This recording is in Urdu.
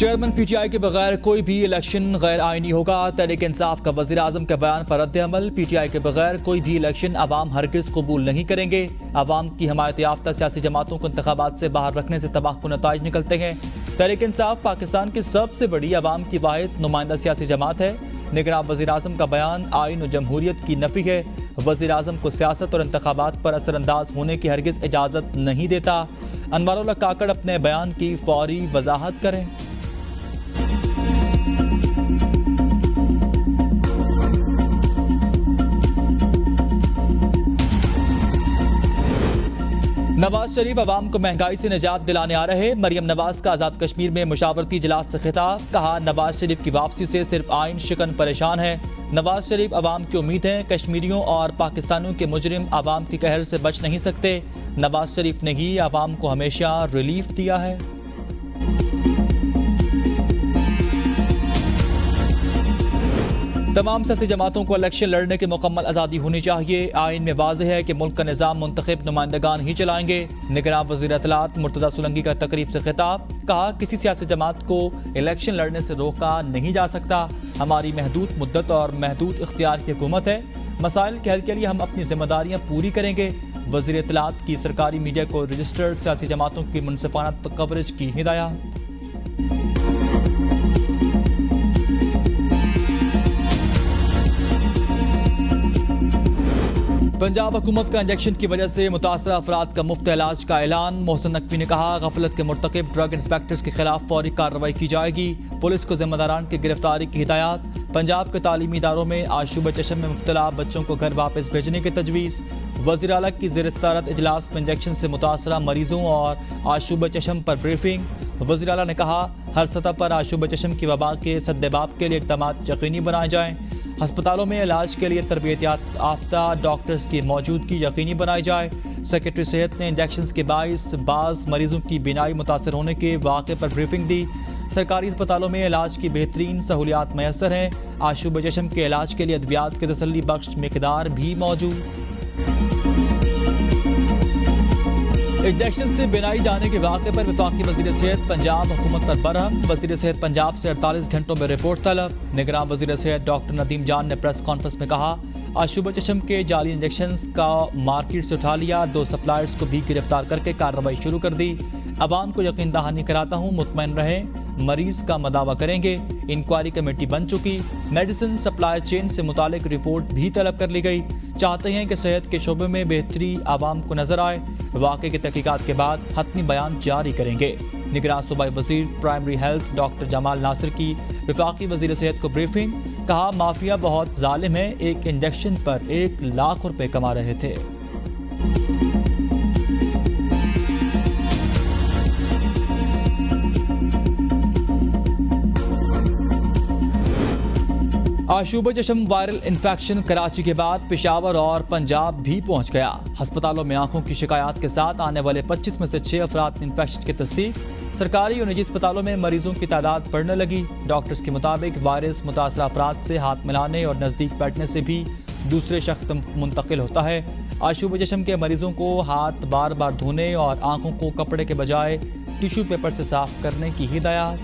چیئرمین پی ٹی آئی کے بغیر کوئی بھی الیکشن غیر آئینی ہوگا۔ تحریک انصاف کا وزیر اعظم کے بیان پر رد عمل۔ پی ٹی آئی کے بغیر کوئی بھی الیکشن عوام ہرگز قبول نہیں کریں گے۔ عوام کی حمایت یافتہ سیاسی جماعتوں کو انتخابات سے باہر رکھنے سے تباہ کن نتائج نکلتے ہیں۔ تحریک انصاف پاکستان کی سب سے بڑی عوام کی واحد نمائندہ سیاسی جماعت ہے۔ نگراں وزیر اعظم کا بیان آئین و جمہوریت کی نفی ہے۔ وزیر اعظم کو سیاست اور انتخابات پر اثر انداز ہونے کی ہرگز اجازت نہیں دیتا۔ انوار اللہ کاکڑ اپنے بیان کی فوری وضاحت کریں۔ نواز شریف عوام کو مہنگائی سے نجات دلانے آ رہے۔ مریم نواز کا آزاد کشمیر میں مشاورتی اجلاس سے خطاب۔ کہا نواز شریف کی واپسی سے صرف آئین شکن پریشان ہے۔ نواز شریف عوام کی امید ہیں۔ کشمیریوں اور پاکستانیوں کے مجرم عوام کے قہر سے بچ نہیں سکتے۔ نواز شریف نے ہی عوام کو ہمیشہ ریلیف دیا ہے۔ تمام سیاسی جماعتوں کو الیکشن لڑنے کی مکمل آزادی ہونی چاہیے۔ آئین میں واضح ہے کہ ملک کا نظام منتخب نمائندگان ہی چلائیں گے۔ نگراں وزیر اطلاعات مرتضیٰ سولنگی کا تقریب سے خطاب۔ کہا کسی سیاسی جماعت کو الیکشن لڑنے سے روکا نہیں جا سکتا۔ ہماری محدود مدت اور محدود اختیار کی حکومت ہے۔ مسائل کے حل کے لیے ہم اپنی ذمہ داریاں پوری کریں گے۔ وزیر اطلاعات کی سرکاری میڈیا کو رجسٹرڈ سیاسی جماعتوں کی منصفانہ کوریج کی ہدایات۔ پنجاب حکومت کا انجیکشن کی وجہ سے متاثرہ افراد کا مفت علاج کا اعلان۔ محسن نقوی نے کہا غفلت کے مرتکب ڈرگ انسپیکٹرز کے خلاف فوری کارروائی کی جائے گی۔ پولیس کو ذمہ داران کی گرفتاری کی ہدایات۔ پنجاب کے تعلیمی اداروں میں آشوب چشم میں مبتلا بچوں کو گھر واپس بھیجنے کی تجویز۔ وزیر اعلیٰ کی زیر صدارت اجلاس میں انجیکشن سے متاثرہ مریضوں اور آشوب چشم پر بریفنگ۔ وزیر اعلیٰ نے کہا ہر سطح پر آشوب چشم کی وبا کے سدباب کے لیے اقدامات یقینی بنائے جائیں۔ ہسپتالوں میں علاج کے لیے تربیت یافتہ ڈاکٹرز کی موجودگی یقینی بنائی جائے۔ سیکرٹری صحت نے انجیکشنز کے باعث بعض مریضوں کی بینائی متاثر ہونے کے واقعے پر بریفنگ دی۔ سرکاری ہسپتالوں میں علاج کی بہترین سہولیات میسر ہیں۔ آشوب چشم کے علاج کے لیے ادویات کی تسلی بخش مقدار بھی موجود۔ انجیکشن سے بینائی جانے کے واقعے پر وفاقی وزیر صحت پنجاب حکومت پر برہم۔ وزیر صحت پنجاب سے 48 گھنٹوں میں رپورٹ طلب۔ نگراں وزیر صحت ڈاکٹر ندیم جان نے پریس کانفرنس میں کہا آشوب چشم کے جعلی انجیکشنز کا مارکیٹ سے اٹھا لیا۔ 2 سپلائرز کو بھی گرفتار کر کے کارروائی شروع کر دی۔ عوام کو یقین دہانی کراتا ہوں مطمئن رہیں، مریض کا مداوع کریں گے۔ انکوائری کمیٹی بن چکی۔ میڈیسن سپلائی چین سے متعلق رپورٹ بھی طلب کر لی گئی۔ چاہتے ہیں کہ صحت کے شعبے میں بہتری عوام کو نظر آئے۔ واقعے کی تحقیقات کے بعد حتمی بیان جاری کریں گے۔ نگراں صوبائی وزیر پرائمری ہیلتھ ڈاکٹر جمال ناصر کی وفاقی وزیر صحت کو بریفنگ۔ کہا مافیا بہت ظالم ہے، ایک انجیکشن پر 1 لاکھ روپے کما رہے تھے۔ آشوب چشم وائرل انفیکشن کراچی کے بعد پشاور اور پنجاب بھی پہنچ گیا۔ ہسپتالوں میں آنکھوں کی شکایات کے ساتھ آنے والے 25 میں سے 6 افراد میں انفیکشن کی تصدیق۔ سرکاری اور نجی ہسپتالوں میں مریضوں کی تعداد بڑھنے لگی۔ ڈاکٹرز کے مطابق وائرس متاثرہ افراد سے ہاتھ ملانے اور نزدیک بیٹھنے سے بھی دوسرے شخص پر منتقل ہوتا ہے۔ آشوب چشم کے مریضوں کو ہاتھ بار بار دھونے اور آنکھوں کو کپڑے کے بجائے ٹیشو پیپر سے صاف کرنے کی ہدایات۔